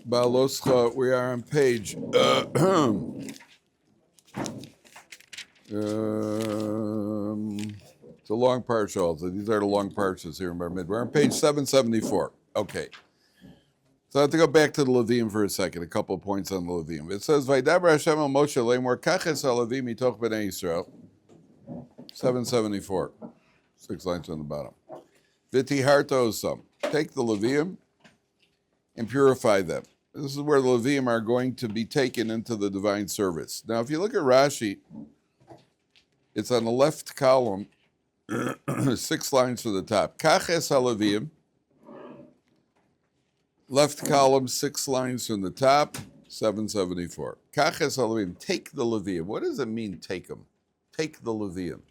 Beha'Aloscha, we are on page it's a long parsha also. These are the long parshas here in Bar Mid. We're on page 774. Okay. So I have to go back to the Levim for a second, a couple of points on the Levim. It says, Vaydaber Hashem el Moshe le'emor kaches ha-Levim mitoch b'nei Yisrael. 774. 6 lines on the bottom. V'tiharto osam. Take the Levim and purify them. This is where the Levim are going to be taken into the divine service. Now, if you look at Rashi, it's on the left column, 6 lines to the top. Kaches ha-Levim. Left column, 6 lines from the top, 774. Kaches ha-Levim. Take the Levim. What does it mean, take them? Take the Levim.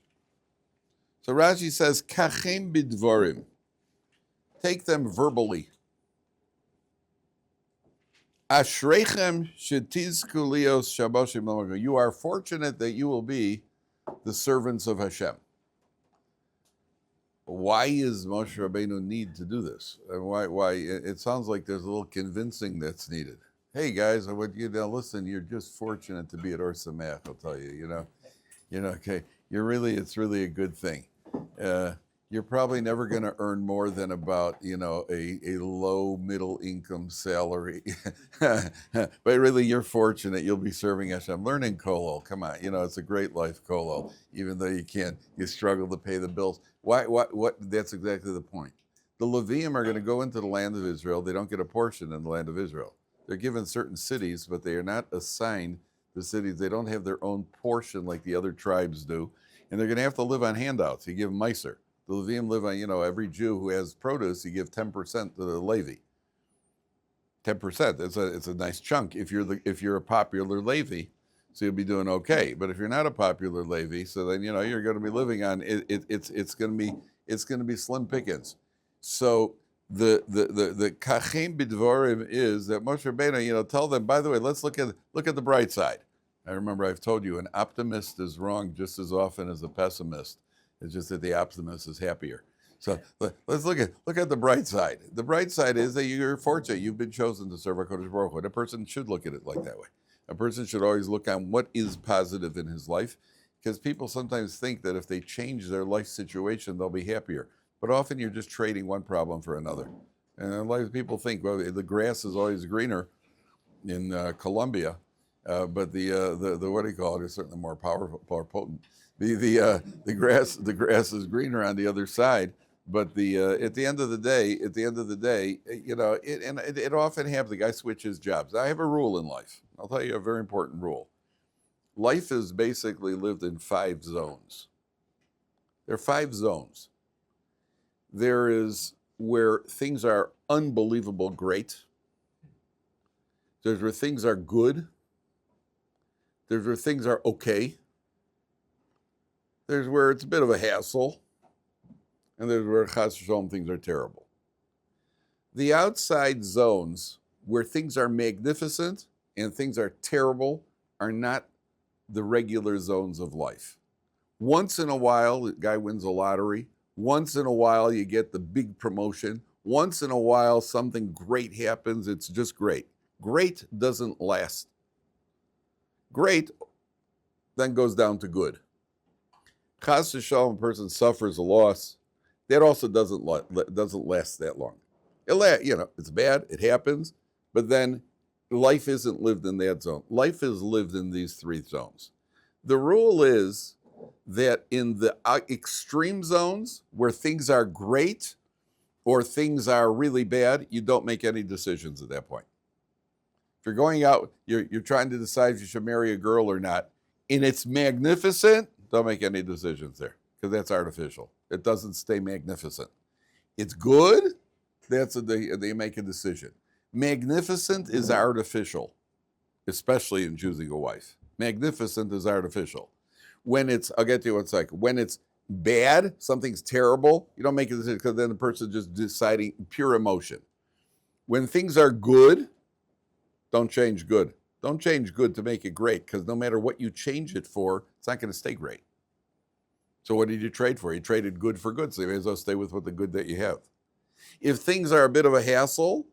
So Rashi says, kachem bidvorim. Take them verbally. Ashreichem shetizku lios shaboshim l'makom. You are fortunate that you will be the servants of Hashem. Why is Moshe Rabbeinu need to do this? And why? It sounds like there's a little convincing that's needed. Hey guys, I want you to listen. You're just fortunate to be at Ohr Somayach. I'll tell you. Okay. It's really a good thing. You're probably never going to earn more than about, a low middle income salary. But really, you're fortunate. You'll be serving Hashem. Learning kolol. Come on. It's a great life kolol. Even though you struggle to pay the bills. What? That's exactly the point. The Levim are going to go into the land of Israel. They don't get a portion in the land of Israel. They're given certain cities, but they are not assigned the cities. They don't have their own portion like the other tribes do. And they're going to have to live on handouts. You give Meiser. The Levim live on, every Jew who has produce, you give 10% to the Levi. 10%. It's a nice chunk if you're a popular Levi, so you'll be doing okay. But if you're not a popular Levi, so then you're going to be living on it's going to be slim pickings. So the kachem bidvorim is that Moshe Rabbeinu, tell them, by the way, let's look at the bright side. I remember I've told you an optimist is wrong just as often as a pessimist. It's just that the optimist is happier. So let's look at the bright side. The bright side is that you're fortunate. You've been chosen to serve HaKadosh Baruch Hu. And a person should look at it like that way. A person should always look on what is positive in his life, because people sometimes think that if they change their life situation, they'll be happier. But often you're just trading one problem for another. And a lot of people think, well, the grass is always greener in Colombia, but the what do you call it? It's certainly more powerful, more potent. The grass is greener on the other side, but at the end of the day, it often happens. The guy switches jobs. I have a rule in life. I'll tell you a very important rule. Life is basically lived in 5 zones. There are 5 zones. There is where things are unbelievable great. There's where things are good. There's where things are okay. There's where it's a bit of a hassle, and there's where chas v'shalom things are terrible. The outside zones where things are magnificent and things are terrible are not the regular zones of life. Once in a while, the guy wins a lottery. Once in a while, you get the big promotion. Once in a while, something great happens. It's just great. Great doesn't last. Great then goes down to good. Chas v'shalom, a person suffers a loss, that also doesn't last that long. It's bad, it happens, but then life isn't lived in that zone. Life is lived in these 3 zones. The rule is that in the extreme zones where things are great or things are really bad, you don't make any decisions at that point. If you're going out, you're trying to decide if you should marry a girl or not, and it's magnificent, don't make any decisions there, because that's artificial. It doesn't stay magnificent. It's good, they make a decision. Magnificent is artificial, especially in choosing a wife. Magnificent is artificial. I'll get to you what it's like. When it's bad, something's terrible, you don't make a decision, because then the person's just deciding pure emotion. When things are good, don't change good. Don't change good to make it great, because no matter what you change it for, it's not going to stay great. So what did you trade for? You traded good for good, so you may as well stay with the good that you have. If things are a bit of a hassle,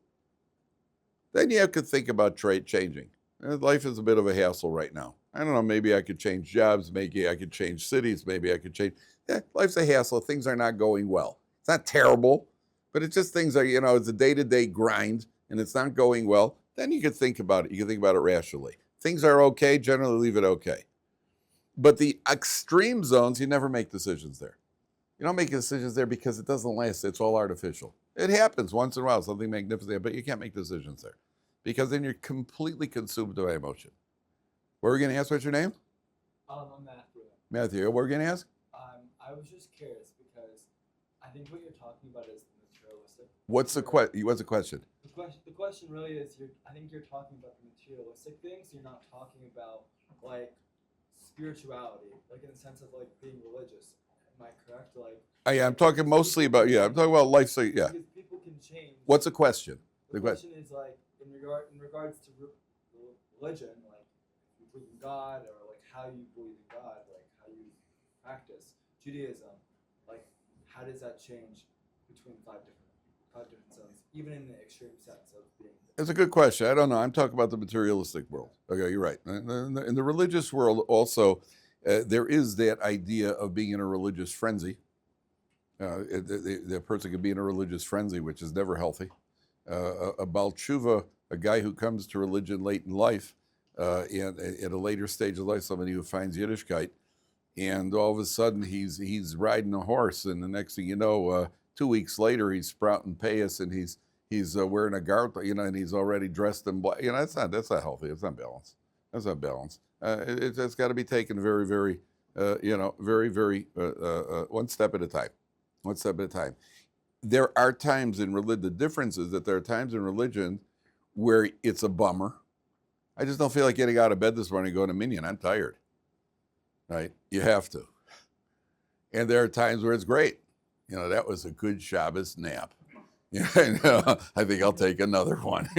then you have to think about trade changing. Life is a bit of a hassle right now. I don't know, maybe I could change jobs, maybe I could change cities, maybe I could change. Life's a hassle. Things are not going well. It's not terrible, but it's just things are, it's a day-to-day grind and it's not going well. Then you could think about it. You can think about it rationally. Things are okay, generally leave it okay. But the extreme zones, you never make decisions there. You don't make decisions there because it doesn't last. It's all artificial. It happens once in a while, something magnificent, but you can't make decisions there because then you're completely consumed by emotion. What were we going to ask? What's your name? I'm Matthew. Matthew, what were we going to ask? I was just curious because I think what you're talking about is materialistic. What's the question? The question really is, I think you're talking about the materialistic things. You're not talking about like spirituality, like in the sense of like being religious. Am I correct? I'm talking mostly about, I'm talking about life. So, yeah. Because people can change. What's the question? The question is like in regards to religion, like you believe in God, or like how you believe in God, like how you practice Judaism, like how does that change between five different zones, even in the extreme sense of being? It's a good question. I don't know. I'm talking about the materialistic world. Okay, you're right. In the religious world also, there is that idea of being in a religious frenzy. The person can be in a religious frenzy, which is never healthy. A Baal Tshuva, a guy who comes to religion late in life, and at a later stage of life, somebody who finds Yiddishkeit, and all of a sudden he's riding a horse, and the next thing you know, 2 weeks later he's sprouting payas, and he's wearing a garter, and he's already dressed in black. That's not healthy. It's not balanced. That's not balanced. It's got to be taken very, very, very, one step at a time. One step at a time. There are times in religion, the difference is that there are times in religion where it's a bummer. I just don't feel like getting out of bed this morning and going to Minyan. I'm tired. Right? You have to. And there are times where it's great. That was a good Shabbos nap. I think I'll take another one.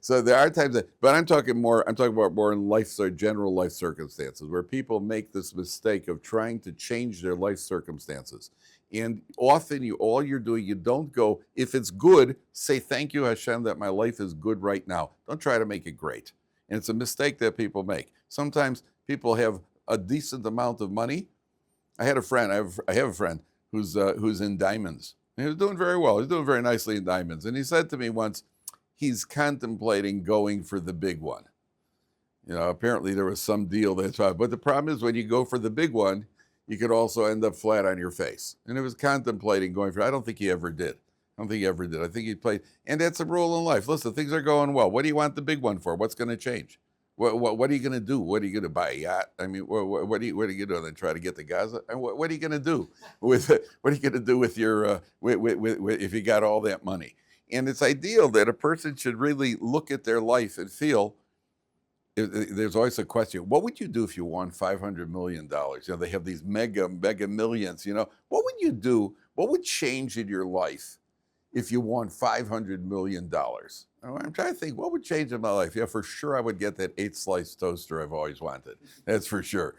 So there are times but I'm talking about more in general life circumstances where people make this mistake of trying to change their life circumstances. And often all you're doing, you don't go, if it's good, say, thank you, Hashem, that my life is good right now. Don't try to make it great. And it's a mistake that people make. Sometimes people have a decent amount of money. I have a friend who's in diamonds. And he was doing very well. He's doing very nicely in diamonds. And he said to me once, he's contemplating going for the big one. Apparently there was some deal that's right. But the problem is when you go for the big one, you could also end up flat on your face. And he was contemplating going for it. I don't think he ever did. I think he played. And that's a rule in life. Listen, things are going well. What do you want the big one for? What's going to change? What are you going to do? What are you going to buy a yacht? I mean, what are you going to do? Then try to get to Gaza? What are you going to do with what are you going to do with your if you got all that money? And it's ideal that a person should really look at their life and feel. There's always a question: what would you do if you won $500 million? They have these mega millions. What would you do? What would change in your life if you won $500 million? I'm trying to think, what would change in my life? Yeah, for sure, I would get that 8-slice toaster I've always wanted. That's for sure.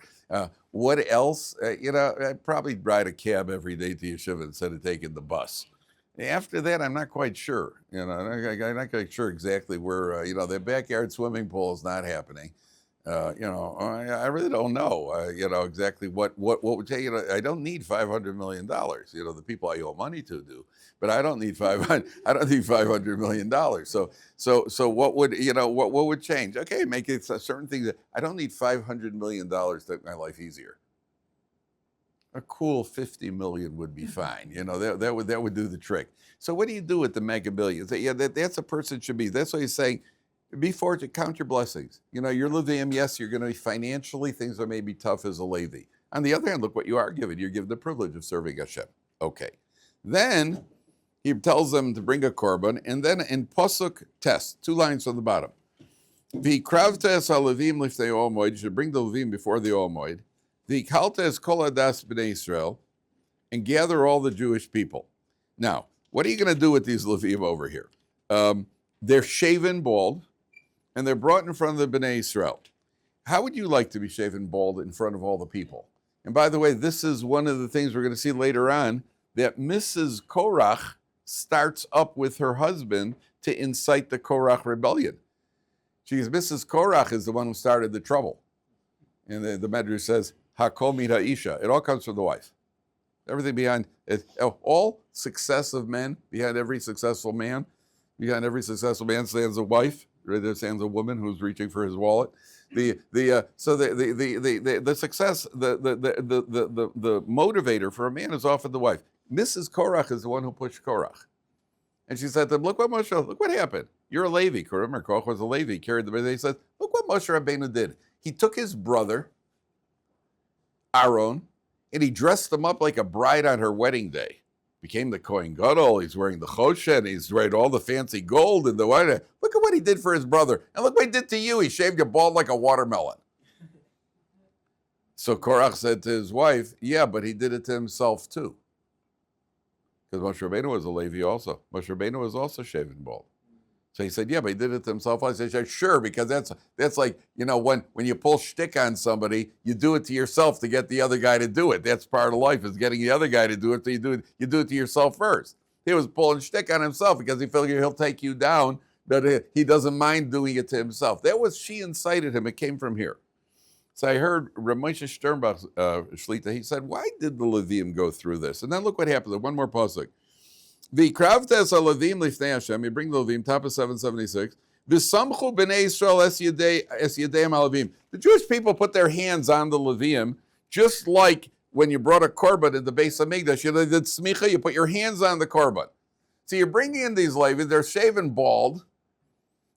What else? I'd probably ride a cab every day to Yeshiva instead of taking the bus. After that, I'm not quite sure. I'm not quite sure exactly where. The backyard swimming pool is not happening. I really don't know. Exactly what would take. I don't need $500 million. The people I owe money to do, but I don't need $500 million. So what would change? Okay, make it certain things. I don't need $500 million to make my life easier. A cool 50 million would be fine. That would do the trick. So what do you do with the mega millions? Yeah, that's a person should be. That's what he's saying. Be fortunate, count your blessings. You're Levium, yes, you're going to be financially, things are maybe tough as a Levi. On the other hand, look what you are given. You're given the privilege of serving Hashem. Okay. Then he tells them to bring a korban, and then in Pasuk test, 2 lines on the bottom. V'kravtes ha-levim liftei Ohr Moed, you should bring the Levim before the Ohr Moed. V'kaltes kol hadas b'nei Israel, and gather all the Jewish people. Now, what are you going to do with these Levim over here? They're shaven bald, and they're brought in front of the Bnei Israel. How would you like to be shaven bald in front of all the people? And by the way, this is one of the things we're going to see later on, that Mrs. Korach starts up with her husband to incite the Korach rebellion. Mrs. Korach is the one who started the trouble. And the Medrash says, Hakol mit ha'isha. It all comes from the wife. Everything behind it, all successive men, behind every successful man stands a wife. There stands a woman who's reaching for his wallet. The success, the motivator for a man is often the wife. Mrs. Korach is the one who pushed Korach. And she said to him, look what happened. You're a Levi. Remember, Korach was a Levi. He carried the baby. He said, look what Moshe Rabbeinu did. He took his brother, Aaron, and he dressed him up like a bride on her wedding day. Became the Kohen Gadol. He's wearing the choshen. He's wearing all the fancy gold and the white. Look at what he did for his brother. And look what he did to you. He shaved your bald like a watermelon. So Korach said to his wife, yeah, but he did it to himself too. Because Moshe Rabbeinu was a Levi also. Moshe Rabbeinu was also shaven bald. So he said, yeah, but he did it to himself. I said, sure, because that's like, when you pull shtick on somebody, you do it to yourself to get the other guy to do it. That's part of life, is getting the other guy to do it. So you do it to yourself first. He was pulling shtick on himself because he figured he'll take you down, but he doesn't mind doing it to himself. She incited him. It came from here. So I heard Ramosha Sternbach Shlita, he said, why did the Levium go through this? And then look what happened. One more pasuk. The Kravtes Levim Lifnei Hashem, you bring the Levim, top of 776. V'samchu b'nei Yisrael es yedeim alavim. The Jewish people put their hands on the Levim, just like when you brought a korban in the base of Mikdash, you did smicha, you put your hands on the korban. So you're bringing in these Levites, they're shaven bald,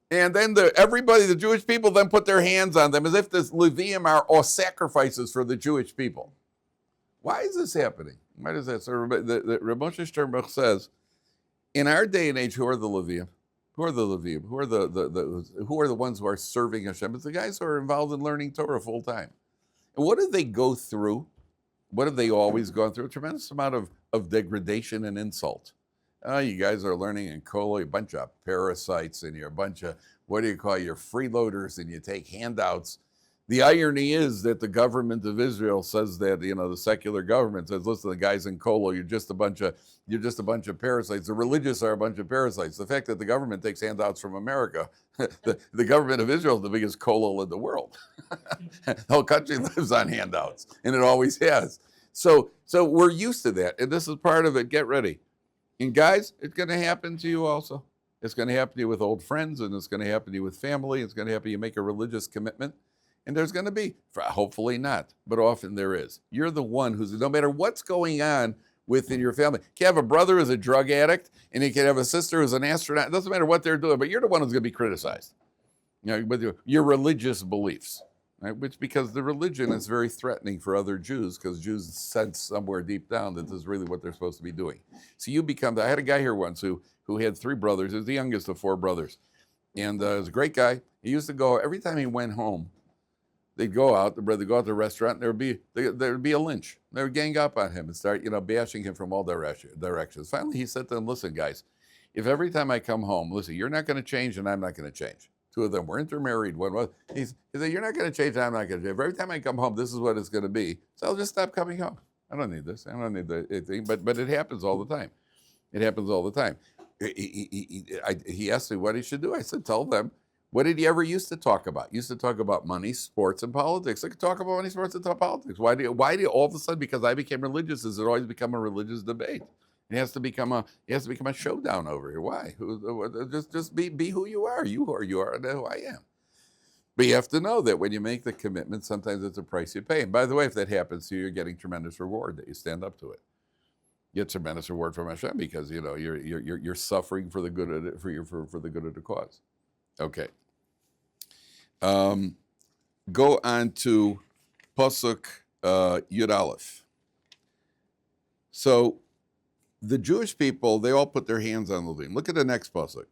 and then the Jewish people then put their hands on them as if the Levim are all sacrifices for the Jewish people. Why is this happening? Why does that? So the Ramosha Sternbach says, in our day and age, who are the Levium? Who are the Levium? Who are the ones who are serving Hashem? It's the guys who are involved in learning Torah full time. And what do they go through? What have they always gone through? A tremendous amount of degradation and insult. You guys are learning in Kolo, a bunch of parasites, and you're a bunch of, you're freeloaders, and you take handouts. The irony is that the government of Israel says that, the secular government says, listen, the guys in Kolo, you're just a bunch of parasites. The religious are a bunch of parasites. The fact that the government takes handouts from America, the government of Israel is the biggest Kolo in the world. The whole country lives on handouts, and it always has. So we're used to that, and this is part of it. Get ready. And guys, it's going to happen to you also. It's going to happen to you with old friends, and it's going to happen to you with family. It's going to happen to you make a religious commitment. And there's going to be, hopefully not, but often there is. You're the one who's, no matter what's going on within your family. You can have a brother who's a drug addict, and you can have a sister who's an astronaut. It doesn't matter what they're doing, but you're the one who's going to be criticized. With your religious beliefs, right? Which, because the religion is very threatening for other Jews, because Jews sense somewhere deep down that this is really what they're supposed to be doing. So you become, I had a guy here once who had 3 brothers. He was the youngest of 4 brothers. And he was a great guy. He used to go, every time he went home, they'd go out, the brother go out to the restaurant, and there'd be a lynch. They would gang up on him and start, bashing him from all directions. Finally, he said to them, listen, guys, if every time I come home, listen, you're not going to change and I'm not going to change. 2 of them were intermarried. One was, he said, you're not going to change and I'm not going to change. Every time I come home, this is what it's going to be. So I'll just stop coming home. I don't need this. I don't need the thing. But it happens all the time. It happens all the time. He asked me what he should do. I said, tell them. What did he ever used to talk about? He used to talk about money, sports, and politics. I could talk about money, sports, and politics. Why do you all of a sudden, because I became religious, does it always become a religious debate? It has to become a showdown over here. Why? Just be who you are. You are who I am. But you have to know that when you make the commitment, sometimes it's a price you pay. And by the way, if that happens to you, you're getting tremendous reward that you stand up to it. You get tremendous reward from Hashem because you're suffering for the good of it, for the good of the cause. Okay. Go on to Pasuk Yud Aleph. So the Jewish people, they all put their hands on the Levim. Look at the next Pasuk.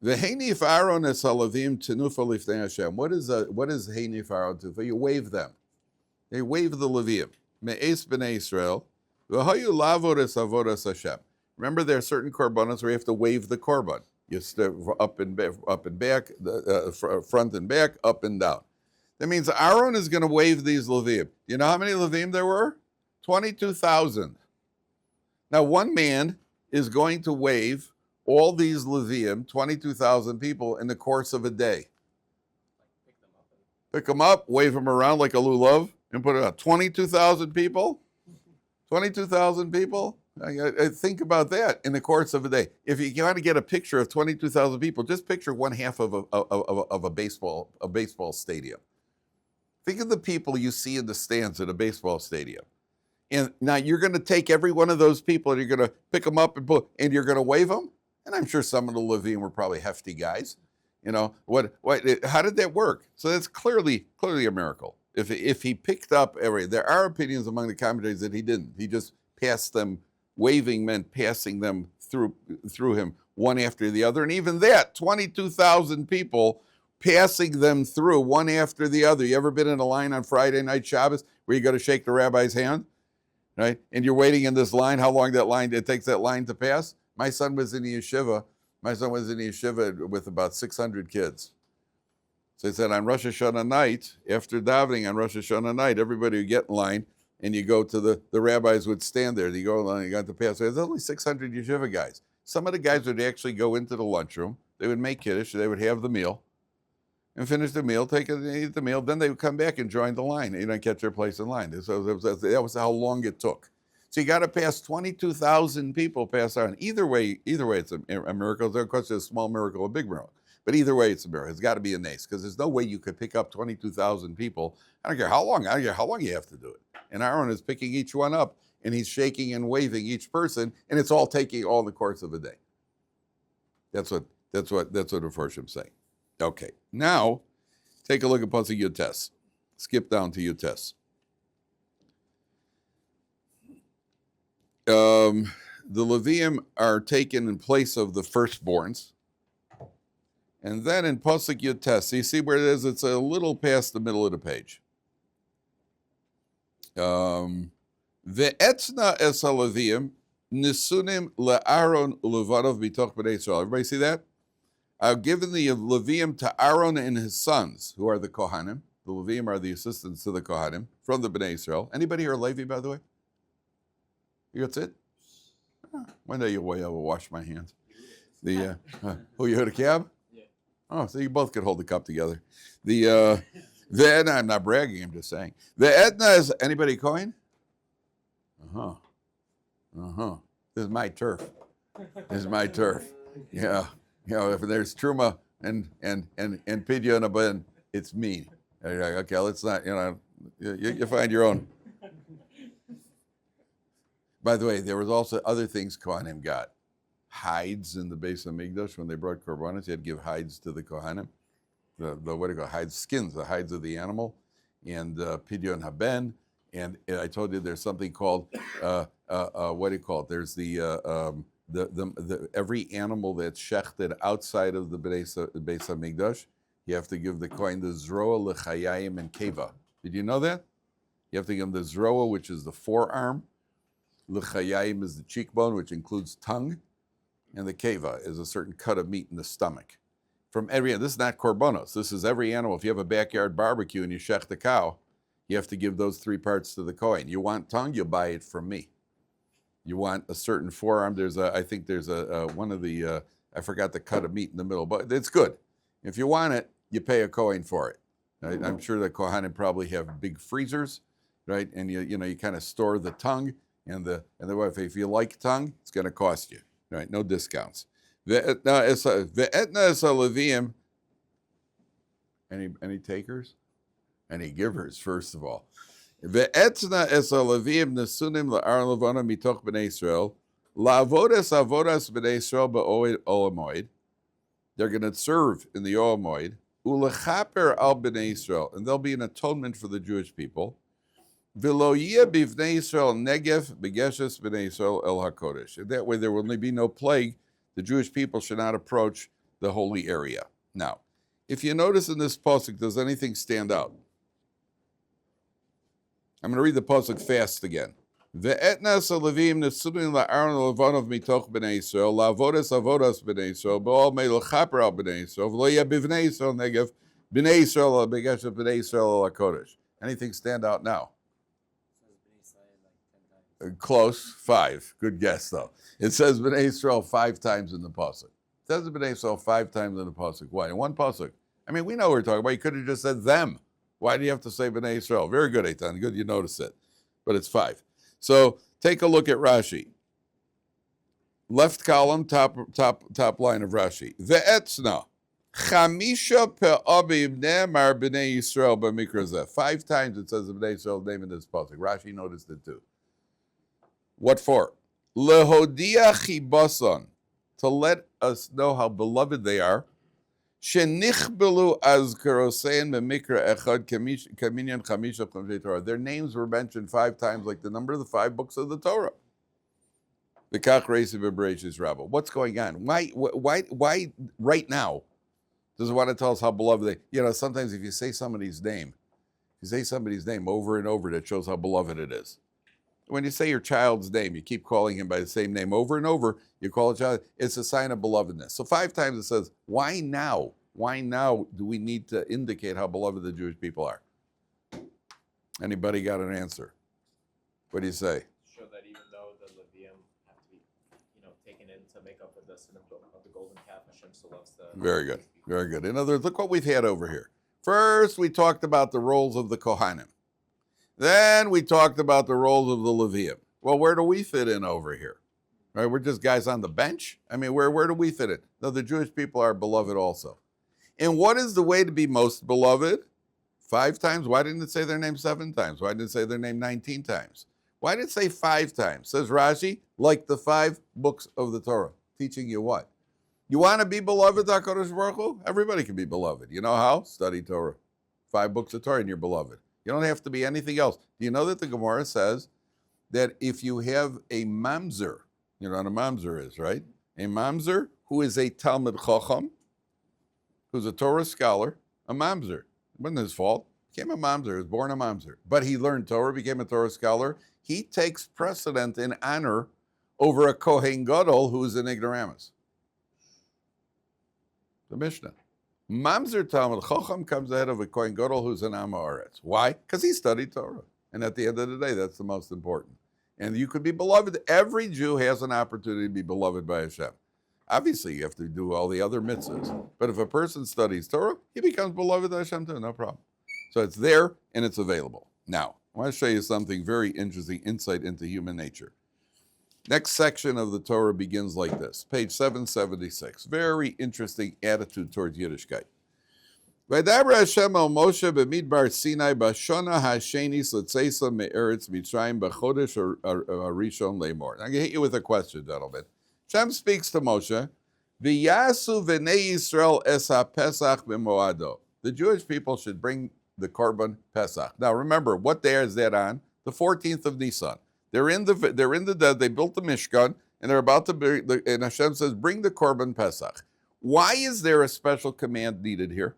V'heinif Aaron es haLevim tenufa lifnei Hashem. What is heinif Aaron tenufa? You wave them. They wave the Levim. Me'es b'nei Yisrael. V'hayu lavod es avodas Hashem. Remember, there are certain korbanos where you have to wave the korban. You step up and back, front and back, up and down. That means Aaron is going to wave these Levim. You know how many Levim there were? 22,000. Now, one man is going to wave all these Levium, 22,000 people, in the course of a day. Pick them up, wave them around like a lulav, and put it out. 22,000 people? 22,000 people? I think about that in the course of a day. If you want to get a picture of 22,000 people, just picture one half of a baseball stadium. Think of the people you see in the stands at a baseball stadium. And now you're going to take every one of those people and you're going to pick them up and you're going to wave them. And I'm sure some of the Levine were probably hefty guys. You know, how did that work? So that's clearly a miracle. If he picked up there are opinions among the commentators that he didn't. He just passed them. Waving meant passing them through him one after the other. And even that, 22,000 people passing them through one after the other. You ever been in a line on Friday night Shabbos where you go to shake the rabbi's hand? Right? And you're waiting in this line, how long it takes that line to pass? My son was in the yeshiva with about 600 kids. So he said on Rosh Hashanah night, after davening on Rosh Hashanah night, everybody would get in line and you go to the rabbis would stand there. You go along, you got to pass. There's only 600 yeshiva guys. Some of the guys would actually go into the lunchroom. They would make kiddush. They would have the meal and finish the meal, eat the meal. Then they would come back and join the line. You don't catch their place in line. So that was how long it took. So you got to pass 22,000 people pass on. Either way, it's a miracle. There's of course a small miracle, a big miracle. But either way, it's a miracle. It's got to be a nace because there's no way you could pick up 22,000 people. I don't care how long you have to do it. And Aaron is picking each one up, and he's shaking and waving each person, and it's all taking all the course of a day. That's what the Farshim say. Okay, now take a look at Pasuk Yutes. Skip down to Yutes. The Levium are taken in place of the firstborns. And then in Pasuk Yutes, you see where it is? It's a little past the middle of the page. Ve'etzna es haleviim nisunim le'aron ulevanov mitoch bnei Yisrael. Everybody see that? I've given the Levium to Aaron and his sons, who are the Kohanim. The Levium are the assistants to the Kohanim from the Bnei Yisrael. Anybody here Levi, by the way? That's it? One day you'll wash my hands. You heard a cab? Yeah. Oh, so you both could hold the cup together. The Edna, I'm not bragging, I'm just saying. The Edna is, anybody Cohen? This is my turf. Yeah. You know, if there's Truma and Pidyon, but it's me. Okay, let's not, you find your own. By the way, there was also other things Kohanim got. Hides in the base of Mikdash when they brought korbanos. You had to give hides to the Kohanim. The what do you call hides? Skins, the hides of the animal, and pidyon haben. And I told you there's something called what do you call it? There's the every animal that's shechted outside of the base of Mikdash, you have to give the kohen the zroa lechayayim and keva. Did you know that? You have to give him the zroa, which is the forearm. L'chayayim is the cheekbone, which includes tongue, and the keva is a certain cut of meat in the stomach. From every, this is not korbanos. This is every animal. If you have a backyard barbecue and you shech the cow, you have to give those three parts to the kohen. You want tongue, you buy it from me. You want a certain forearm. I think there's one of the, I forgot the cut of meat in the middle, but it's good. If you want it, you pay a kohen for it. Right? I'm sure the kohanim probably have big freezers, right? And you kind of store the tongue. And the wife, if you like tongue, it's going to cost you, right? No discounts. Ve'etna es haleviim. Any takers? Any givers? First of all, ve'etna es haleviim nesunim la'aron levana mitoch bnei Yisrael la'avodas avodas bnei Yisrael ba'oed olamoid. They're going to serve in the olamoid ulechaper al bnei Yisrael, and there'll be an atonement for the Jewish people. V'lo yeh b'vnei Yisrael negev b'geshes b'nei Yisrael el hakodesh. And that way there will only be no plague. The Jewish people should not approach the holy area. Now, if you notice in this pasuk, does anything stand out? I'm going to read the pasuk fast again. Ve'etna salevim nesunim la'aron levanov mitoch b'nei Yisrael la'avodas avodas b'nei Yisrael b'ol me'lechaper al b'nei Yisrael v'lo yeh b'vnei Yisrael negev b'nei Yisrael b'geshes b'nei Yisrael el hakodesh. Anything stand out now? Close, 5. Good guess, though. It says B'nai Yisrael 5 times in the pasuk. It says B'nai Yisrael 5 times in the pasuk. Why? In one pasuk. I mean, we know what we're talking about. You could have just said them. Why do you have to say B'nai Yisrael? Very good, Eitan. Good, you noticed it. But it's 5. So take a look at Rashi. Left column, top line of Rashi. Ve'etzna. Chamisha pe'abim ne'emar B'nai Yisrael b'mikra zeh. 5 times it says the B'nai Yisrael's name in this pasuk. Rashi noticed it too. What for? Lehodia chibason. To let us know how beloved they are. Shenichbelu azkarosein b'mikra echad kaminyan chamisha chumshei Torah. Their names were mentioned 5 times, like the number of the 5 books of the Torah. The Kach Reisi B'Bereshis Rabba. What's going on? Why right now does it want to tell us how beloved they? You know, sometimes if you say somebody's name over and over, that shows how beloved it is. When you say your child's name, you keep calling him by the same name over and over, you call a child, it's a sign of belovedness. So 5 times it says, why now? Why now do we need to indicate how beloved the Jewish people are? Anybody got an answer? What do you say? Show that even though the Levium have to be, taken in to make up for the sin of the golden calf, Hashem still loves the... Very good, very good. In other words, look what we've had over here. First, we talked about the roles of the Kohanim. Then we talked about the roles of the Levium. Well, where do we fit in over here? Right, we're just guys on the bench. I mean, where do we fit in? No, the Jewish people are beloved also. And what is the way to be most beloved? 5 times? Why didn't it say their name 7 times? Why didn't it say their name 19 times? Why did it say 5 times? Says Rashi, like the 5 books of the Torah. Teaching you what? You want to be beloved, HaKadosh Baruch Hu? Everybody can be beloved. You know how? Study Torah. 5 books of Torah and you're beloved. You don't have to be anything else. Do you know that the Gemara says that if you have a mamzer, you know what a mamzer is, right? A mamzer who is a Talmud Chacham, who's a Torah scholar, a mamzer. It wasn't his fault. He became a mamzer. He was born a mamzer. But he learned Torah, became a Torah scholar. He takes precedent in honor over a Kohen Gadol who is an ignoramus. The Mishnah. Mamzer Talmud Chacham comes ahead of a Kohen Gadol who's an Am Haaretz. Why? Because he studied Torah. And at the end of the day, that's the most important. And you could be beloved. Every Jew has an opportunity to be beloved by Hashem. Obviously, you have to do all the other mitzvahs. But if a person studies Torah, he becomes beloved by Hashem too, no problem. So it's there and it's available. Now, I want to show you something very interesting, insight into human nature. Next section of the Torah begins like this, page 776. Very interesting attitude towards Yiddishkeit. Vaydaber Hashem el Moshe b'midbar Sinai b'shana ha'shenis l'tzeisa me'eretz Mitzrayim b'chodesh harishon le'mor. I'm going to hit you with a question, gentlemen. Hashem speaks to Moshe, V'yasu v'nei Yisrael es ha'pesach b'moado. The Jewish people should bring the korban Pesach. Now remember, what day is that on? The 14th of Nisan. They're in the dead. They built the Mishkan, and they're about to bring. And Hashem says, "Bring the korban Pesach." Why is there a special command needed here?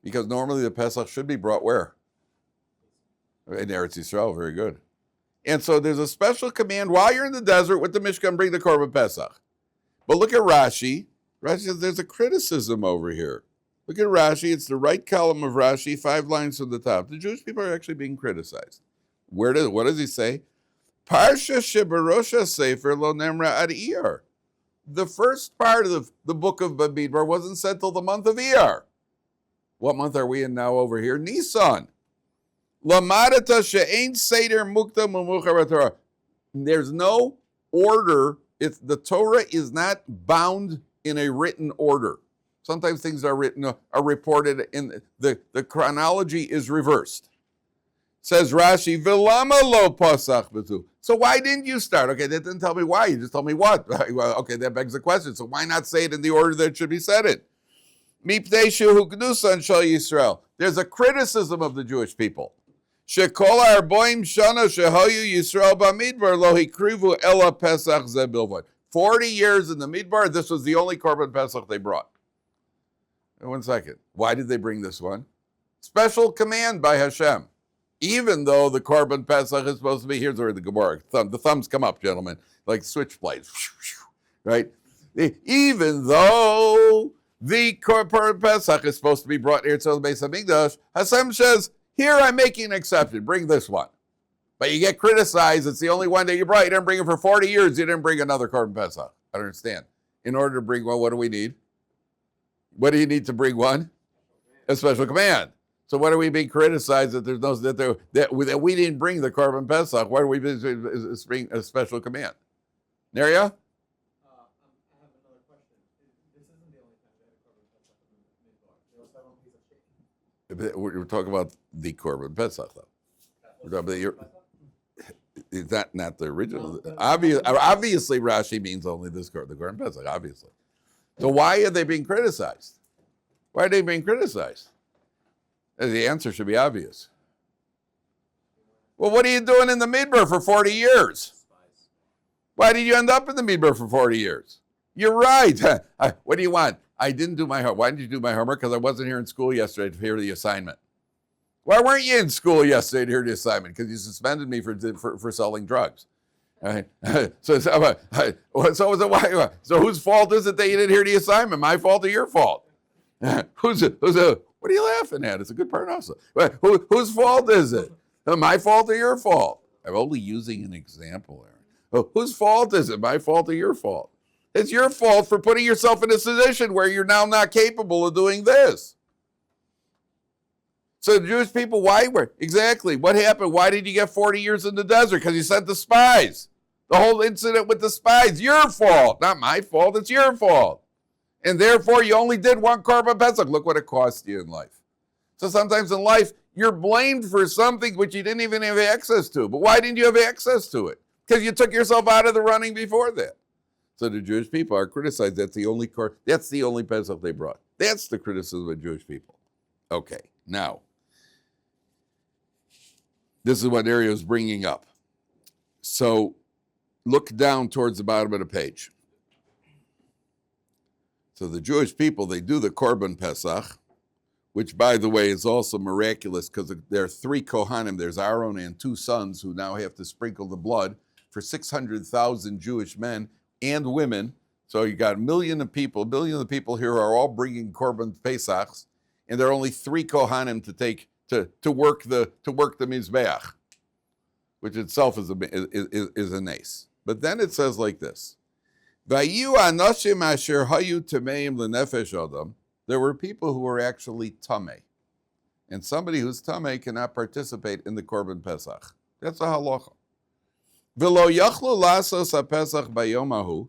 Because normally the Pesach should be brought where? In Eretz Yisrael. Very good. And so there's a special command while you're in the desert with the Mishkan, bring the korban Pesach. But look at Rashi. Rashi says there's a criticism over here. Look at Rashi. It's the right column of Rashi, 5 lines from the top. The Jewish people are actually being criticized. What does he say? Parsha shebarosha sefer lo nemra ad Iyar. The first part of the book of Bamidbar wasn't said till the month of Iyar. What month are we in now over here? Nisan. Lamadata she'ein seder mukta mumuchar Torah. There's no order. The Torah is not bound in a written order. Sometimes things are reported in the chronology is reversed. Says Rashi, Vilama lo pasach b'tu. So why didn't you start? Okay, that didn't tell me why. You just told me what. Well, okay, that begs the question. So why not say it in the order that it should be said in? Mipnei shehu k'dusan shal Yisrael. There's a criticism of the Jewish people. Shekol arboim shana shehoyu Yisrael b'midbar lo hikrivu ela pesach ze bilvad. 40 years in the Midbar, this was the only korban Pesach they brought. 1 second. Why did they bring this one? Special command by Hashem. Even though the korban Pesach is supposed to be, here's where the Gemara, the thumbs come up, gentlemen, like switchblades, right? Even though the korban Pesach is supposed to be brought here to the Beis Hamikdash, Hashem says, here I'm making an exception, bring this one. But you get criticized. It's the only one that you brought. You didn't bring it for 40 years. You didn't bring another Korban Pesach. I don't understand. In order to bring one, what do we need? What do you need to bring one? A special command. So what are we being criticized that there's no that we didn't bring the Korban Pesach? Why are we bring a special command? Neria? I have another question. This isn't the only time they had a Korban Pesach in the Midbar. They also have one piece of chicken. We're talking about the Korban Pesach, though. We're talking about it's not the original. Obviously, Rashi means only the Korban Pesach, obviously. So why are they being criticized? Why are they being criticized? The answer should be obvious. Well, what are you doing in the Midbar for 40 years? Why did you end up in the Midbar for 40 years? You're right. What do you want? I didn't do my homework. Why didn't you do my homework? Because I wasn't here in school yesterday to hear the assignment. Why weren't you in school yesterday to hear the assignment? Because you suspended me for selling drugs. All right. So whose fault is it that you didn't hear the assignment? My fault or your fault? What are you laughing at? It's a good part also. Whose fault is it? My fault or your fault? I'm only using an example, Aaron. Whose fault is it? My fault or your fault? It's your fault for putting yourself in a position where you're now not capable of doing this. So the Jewish people, exactly, what happened? Why did you get 40 years in the desert? Because you sent the spies. The whole incident with the spies, your fault, not my fault, it's your fault. And therefore, you only did one Korban Pesach. Look what it cost you in life. So sometimes in life, you're blamed for something which you didn't even have access to. But why didn't you have access to it? Because you took yourself out of the running before that. So the Jewish people are criticized. That's the only Pesach they brought. That's the criticism of Jewish people. Okay, now, this is what Arya is bringing up. So look down towards the bottom of the page. So the Jewish people, they do the Korban Pesach, which, by the way, is also miraculous because there are 3 Kohanim. There's Aaron and 2 sons who now have to sprinkle the blood for 600,000 Jewish men and women. So you got a billion of people here are all bringing Korban Pesachs, and there are only 3 Kohanim to work the Mizbeach, which itself is a nace. But then it says like this. There were people who were actually tamei. And somebody who's tamei cannot participate in the Korban Pesach. That's a halacha. V'lo yachlu lasos ha-Pesach bayomahu,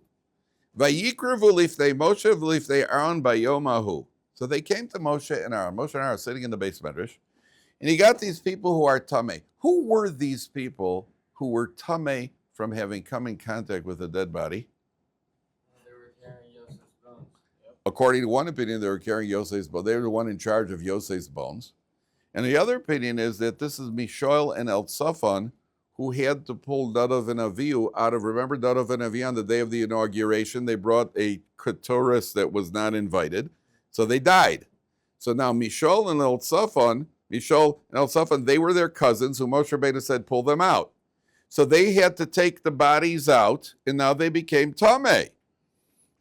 vayikrevu lifnei Moshe v'lifnei Aaron bayomahu. So they came to Moshe and Aaron. Moshe and Aaron are sitting in the base medrash. And he got these people who are tamei. Who were these people who were tamei from having come in contact with a dead body? According to one opinion, they were carrying Yosef's bones. They were the one in charge of Yosef's bones. And the other opinion is that this is Mishael and Eltzaphan who had to pull Nadav and Avihu out of, remember Nadav and Avihu on the day of the inauguration, they brought a Keturah that was not invited. So they died. So now Mishael and Eltzaphan, they were their cousins who Moshe Rabbeinu said, pull them out. So they had to take the bodies out, and now they became Tameh.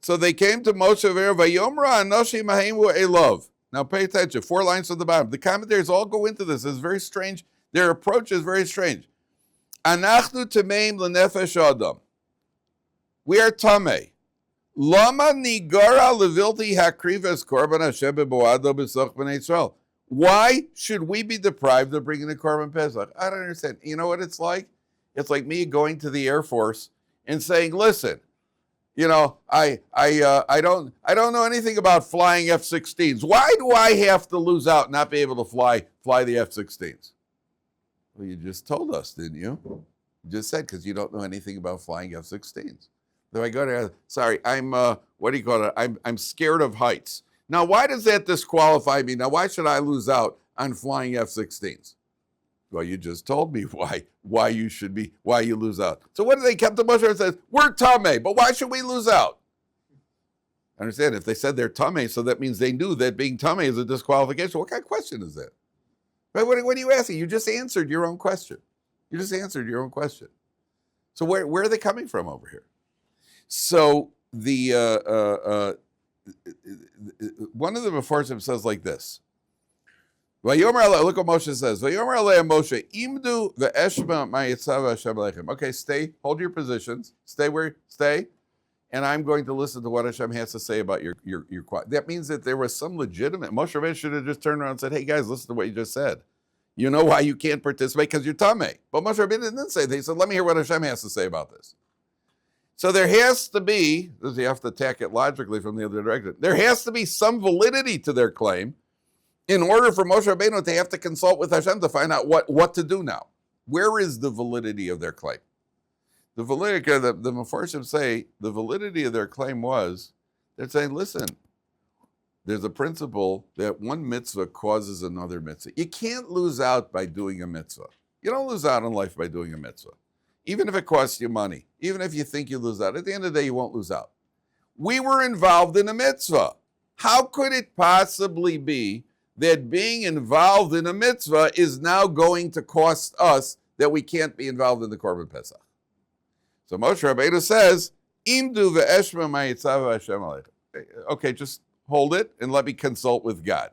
So they came to Moshe Vayomra Anoshi Mahemu Elov. Now pay attention, 4 lines from the bottom. The commentators all go into this. It's very strange. Their approach is very strange. Anachnu Tameim Lenefesh Adam. We are Tameh. Lama Nigara Levilti Hakrives Korban Hashem Beboado B'Soch B'nei Yisrael. Why should we be deprived of bringing the Korban Pesach? I don't understand. You know what it's like? It's like me going to the Air Force and saying, listen, you know, I don't know anything about flying F-16s. Why do I have to lose out and not be able to fly the F-16s? Well, you just told us, didn't you? You just said because you don't know anything about flying F-16s. So I go to, sorry, I'm scared of heights. Now, why does that disqualify me? Now, why should I lose out on flying F-16s? Well, you just told me why you lose out. So what do they come to Moshe and says, we're tamei, but why should we lose out? Understand, if they said they're tamei, so that means they knew that being tamei is a disqualification. What kind of question is that? Right? What are you asking? You just answered your own question. So where are they coming from over here? So the one of the Mefarshim says like this. Vayomer Alei, look what Moshe says. Vayomer Alei Moshe, imdu ve'eshma ma'yitzav Hashem aleichem. Okay, stay, hold your positions, stay, and I'm going to listen to what Hashem has to say about your quiet. That means that there was some legitimate. Moshe Rabbeinu should have just turned around and said, hey guys, listen to what you just said. You know why you can't participate? Because you're tamei. But Moshe Rabbeinu didn't say that. He said, let me hear what Hashem has to say about this. So there has to be, you have to attack it logically from the other direction, there has to be some validity to their claim in order for Moshe Rabbeinu to have to consult with Hashem to find out what to do now. Where is the validity of their claim? The validity, the Mefarshim say, the validity of their claim was, they're saying, listen, there's a principle that one mitzvah causes another mitzvah. You can't lose out by doing a mitzvah. You don't lose out in life by doing a mitzvah. Even if it costs you money, even if you think you lose out, at the end of the day, you won't lose out. We were involved in a mitzvah. How could it possibly be that being involved in a mitzvah is now going to cost us that we can't be involved in the Korban Pesach? So Moshe Rabbeinu says, Imdu ve'eshma ma'yitzav Hashem aleichem. Okay, just hold it and let me consult with God.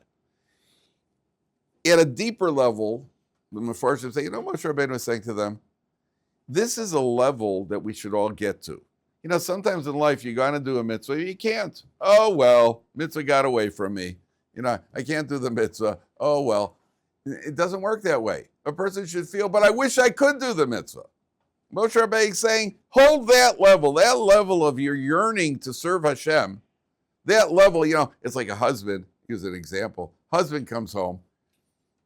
At a deeper level, the Mefarshim say, Moshe Rabbeinu was saying to them, this is a level that we should all get to. Sometimes in life you're going to do a mitzvah, you can't. Oh, well, mitzvah got away from me. I can't do the mitzvah. Oh, well, it doesn't work that way. A person should feel, but I wish I could do the mitzvah. Moshe Rabbeinu is saying, hold that level of your yearning to serve Hashem. That level, it's like a husband. Here's an example. Husband comes home.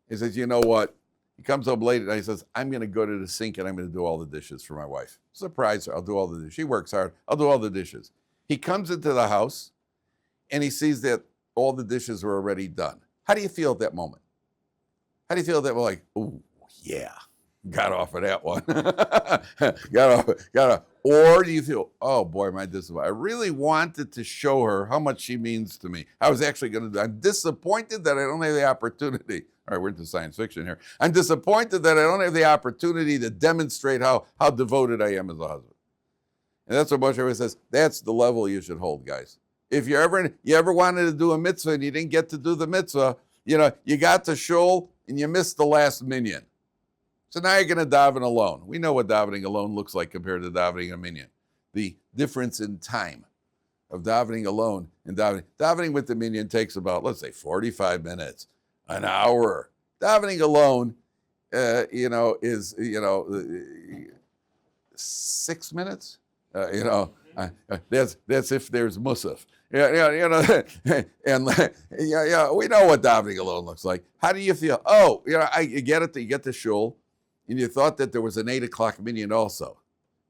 He says, you know what? He comes home late and he says, I'm going to go to the sink and I'm going to do all the dishes for my wife. Surprise her. I'll do all the dishes. She works hard. I'll do all the dishes. He comes into the house and he sees that all the dishes were already done. How do you feel at that moment? How do you feel that we're like, oh, yeah, got off of that one. got off. Or do you feel, oh boy, my disappointment. I really wanted to show her how much she means to me. I was actually going to do. I'm disappointed that I don't have the opportunity. All right, we're into science fiction here. I'm disappointed that I don't have the opportunity to demonstrate how devoted I am as a husband. And that's what Moshe Rabbeinu says. That's the level you should hold, guys. If you ever wanted to do a mitzvah and you didn't get to do the mitzvah, you got to shul and you missed the last minyan. So now you're going to daven alone. We know what davening alone looks like compared to davening a minyan. The difference in time of davening alone and davening. Davening with the minyan takes about, let's say, 45 minutes, an hour. Davening alone, is 6 minutes. That's if there's musaf. And we know what davening alone looks like. How do you feel? Oh, you get it. You get to shul, and you thought that there was an 8 o'clock minyan also.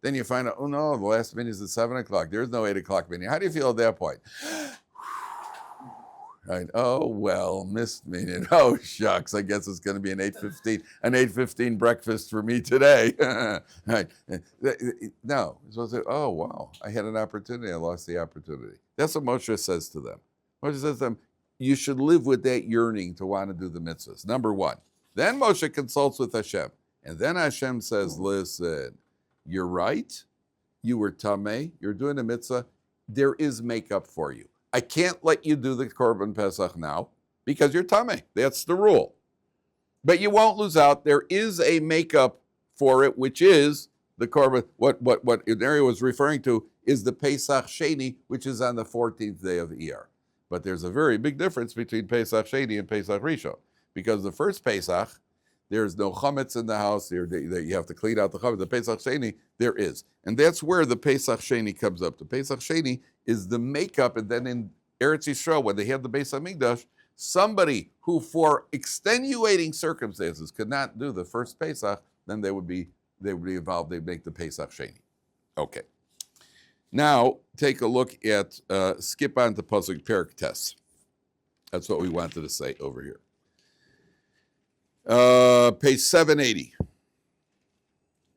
Then you find out, oh no, the last minyan is at 7 o'clock. There's no 8 o'clock minyan. How do you feel at that point? Right. Oh well, missed minyan. Oh shucks, I guess it's going to be an 8:15 breakfast for me today. Right. No, it's supposed to say, oh wow, I had an opportunity, I lost the opportunity. That's what Moshe says to them. Moshe says to them, you should live with that yearning to want to do the mitzvahs. Number one. Then Moshe consults with Hashem, and then Hashem says, listen, you're right. You were tamei. You're doing a mitzvah. There is makeup for you. I can't let you do the Korban Pesach now because you're tamei. That's the rule. But you won't lose out. There is a makeup for it, which is the Korban. What Neri was referring to is the Pesach Sheni, which is on the 14th day of Iyar. But there's a very big difference between Pesach Sheni and Pesach Rishon, because the first Pesach, there's no chametz in the house. You have to clean out the chametz. The Pesach Sheni, there is. And that's where the Pesach Sheni comes up. The Pesach Sheni is the makeup, and then in Eretz Yisrael, when they had the Beis HaMikdash, somebody who for extenuating circumstances could not do the first Pesach, then they would be involved. They'd make the Pesach Sheni. Okay. Now, take a look at, skip on to Pasuk Perik Tes. That's what we wanted to say over here. Page 780.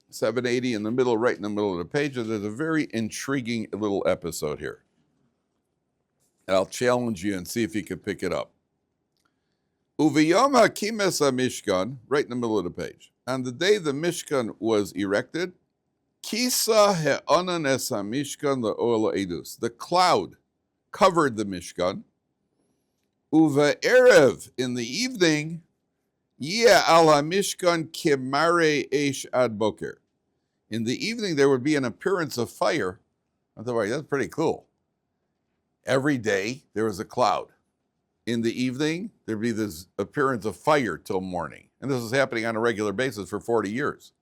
780 in the middle, right in the middle of the page. There's a very intriguing little episode here. And I'll challenge you and see if you can pick it up. Uviyom hakimes ha-mishkan, right in the middle of the page. On the day the Mishkan was erected, Kisa he'onan es ha-mishkan le'ol ha'edus. The cloud covered the Mishkan. Uva erev, in the evening, Yeah, al hamishkan kimare esh ad boker. In the evening, there would be an appearance of fire. I thought, that's pretty cool. Every day, there was a cloud. In the evening, there'd be this appearance of fire till morning. And this was happening on a regular basis for 40 years.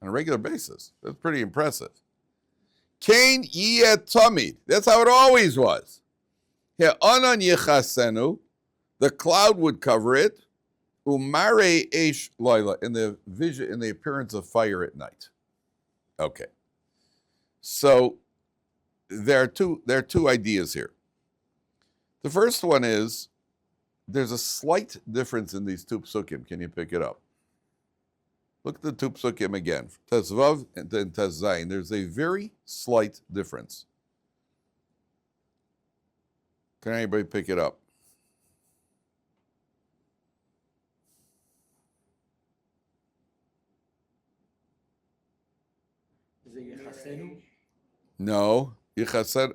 On a regular basis. That's pretty impressive. Kain yiyeh tamid. That's how it always was. He'anan yichasenu. The cloud would cover it. Umare esh laila. In the vision, in the appearance of fire at night. Okay. So there are two ideas here. The first one is there's a slight difference in these two psukim. Can you pick it up? Look at the two psukim again. Tezvav and then Tezzayin. There's a very slight difference. Can anybody pick it up? Is it Yechasenu? No. Yichasen.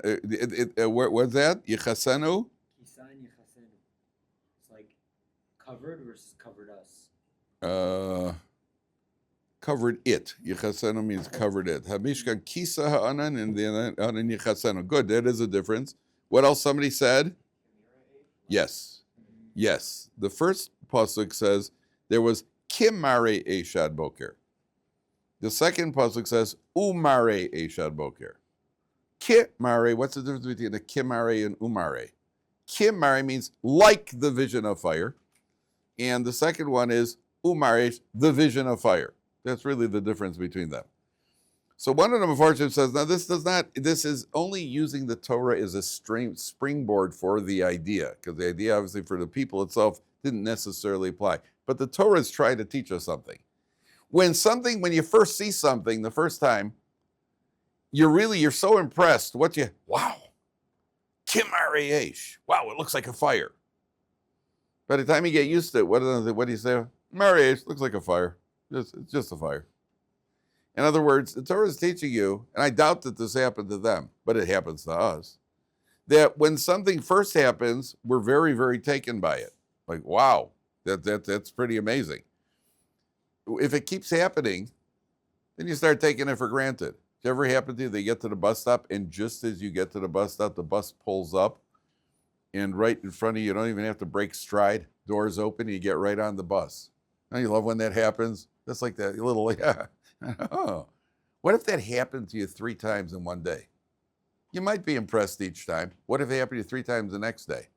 What's that? Yichasenu? Kisan Yechasenu. It's like covered versus covered us. Covered it. Yichasenu means covered it. Hamishkan kisa ha'anan and the anan yichasenu. Good. That is a difference. What else somebody said? Yes. Yes. The first pasuk says there was kimare eshad boker. The second pasuk says umare eshad boker. Kimare, what's the difference between the kimare and umare? Kimare means like the vision of fire. And the second one is umare, the vision of fire. That's really the difference between them. So one of them, unfortunately, says, now this is only using the Torah as a springboard for the idea, because the idea, obviously, for the people itself didn't necessarily apply. But the Torah is trying to teach us something. When you first see something the first time, you're so impressed. Wow, kimare yesh. Wow, it looks like a fire. By the time you get used to it, what do you say? Mare looks like a fire. It's just a fire. In other words, the Torah is teaching you, and I doubt that this happened to them, but it happens to us, that when something first happens, we're very, very taken by it. Like, wow, that's pretty amazing. If it keeps happening, then you start taking it for granted. Does it ever happen to you? They get to the bus stop, and just as you get to the bus stop, the bus pulls up, and right in front of you, you don't even have to break stride. Doors open, and you get right on the bus. Don't you love when that happens? That's like that little, oh. What if that happened to you 3 times in one day? You might be impressed each time. What if it happened to you 3 times the next day?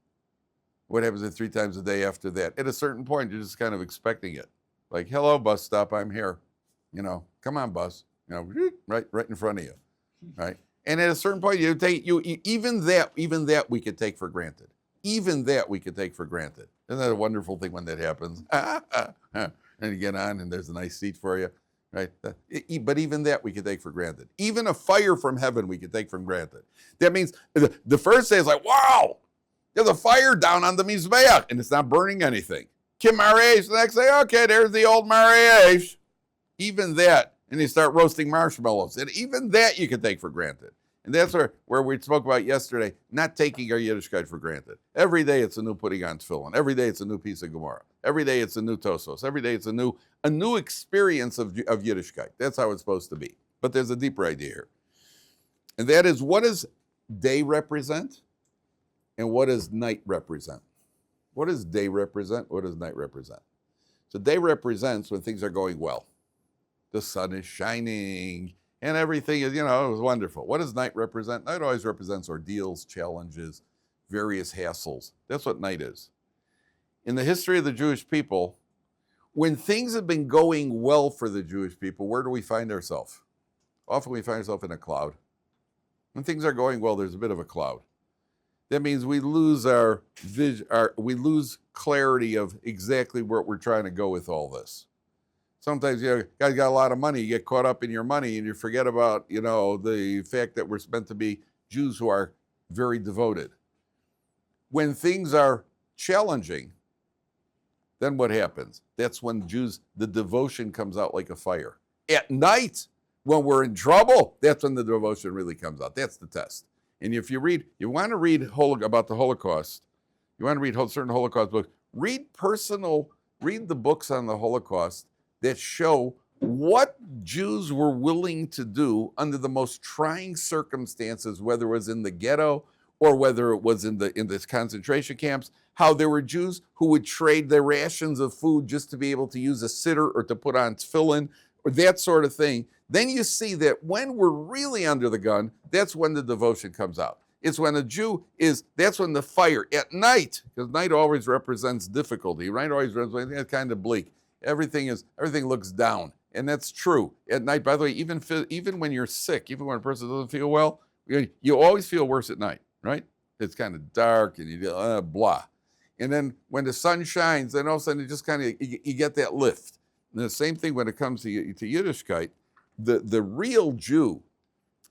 What happens if 3 times a day after that? At a certain point, you're just kind of expecting it. Like, hello, bus stop, I'm here. Come on, bus. Right in front of you, right? And at a certain point, even that we could take for granted. Even that we could take for granted. Isn't that a wonderful thing when that happens? And you get on, and there's a nice seat for you, right? But even that we could take for granted. Even a fire from heaven we could take for granted. That means the first day is like, wow, there's a fire down on the Mizbeach, and it's not burning anything. Kim Mariage, the next day, okay, there's the old Mariage. Even that, and you start roasting marshmallows. And even that you can take for granted. And that's where we spoke about yesterday, not taking our Yiddishkeit for granted. Every day it's a new putting on tefillin. Every day it's a new piece of Gemara. Every day it's a new Tosos. Every day it's a new experience of Yiddishkeit. That's how it's supposed to be. But there's a deeper idea here. And that is, what does day represent? And what does night represent? What does day represent? What does night represent? So day represents when things are going well. The sun is shining, and everything is, it was wonderful. What does night represent? Night always represents ordeals, challenges, various hassles. That's what night is. In the history of the Jewish people, when things have been going well for the Jewish people, where do we find ourselves? Often we find ourselves in a cloud. When things are going well, there's a bit of a cloud. That means we lose our vision, we lose clarity of exactly where we're trying to go with all this. Sometimes, guys got a lot of money, you get caught up in your money and you forget about, the fact that we're meant to be Jews who are very devoted. When things are challenging, then what happens? That's when the devotion comes out like a fire. At night, when we're in trouble, that's when the devotion really comes out. That's the test. And if you want to read about the Holocaust, you want to read certain Holocaust books, read personal read the books on the Holocaust that show what Jews were willing to do under the most trying circumstances, whether it was in the ghetto or whether it was in the concentration camps, how there were Jews who would trade their rations of food just to be able to use a siddur or to put on tefillin or that sort of thing. Then you see that when we're really under the gun, that's when the devotion comes out. It's when a Jew that's when the fire at night, because night always represents difficulty, right? Always represents kind of bleak. Everything looks down, and that's true at night. By the way, even when you're sick, even when a person doesn't feel well, you always feel worse at night, right? It's kind of dark and you blah. And then when the sun shines, then all of a sudden it just kind of you get that lift. And the same thing when it comes to Yiddishkeit, the real Jew,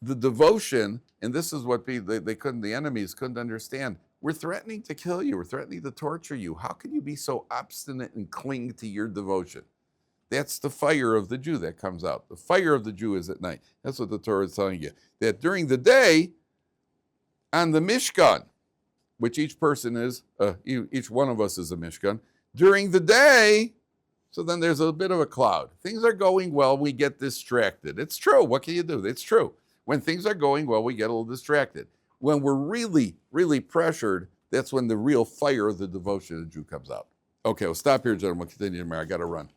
the devotion, and this is what the enemies couldn't understand. We're threatening to kill you. We're threatening to torture you. How can you be so obstinate and cling to your devotion? That's the fire of the Jew that comes out. The fire of the Jew is at night. That's what the Torah is telling you. That during the day, on the Mishkan, which each person is, each one of us is a Mishkan, during the day, so then there's a bit of a cloud. Things are going well, we get distracted. It's true. What can you do? It's true. When things are going well, we get a little distracted. When we're really, really pressured, that's when the real fire of the devotion of the Jew comes out. Okay, we'll stop here, gentlemen. We'll continue tomorrow. I got to run.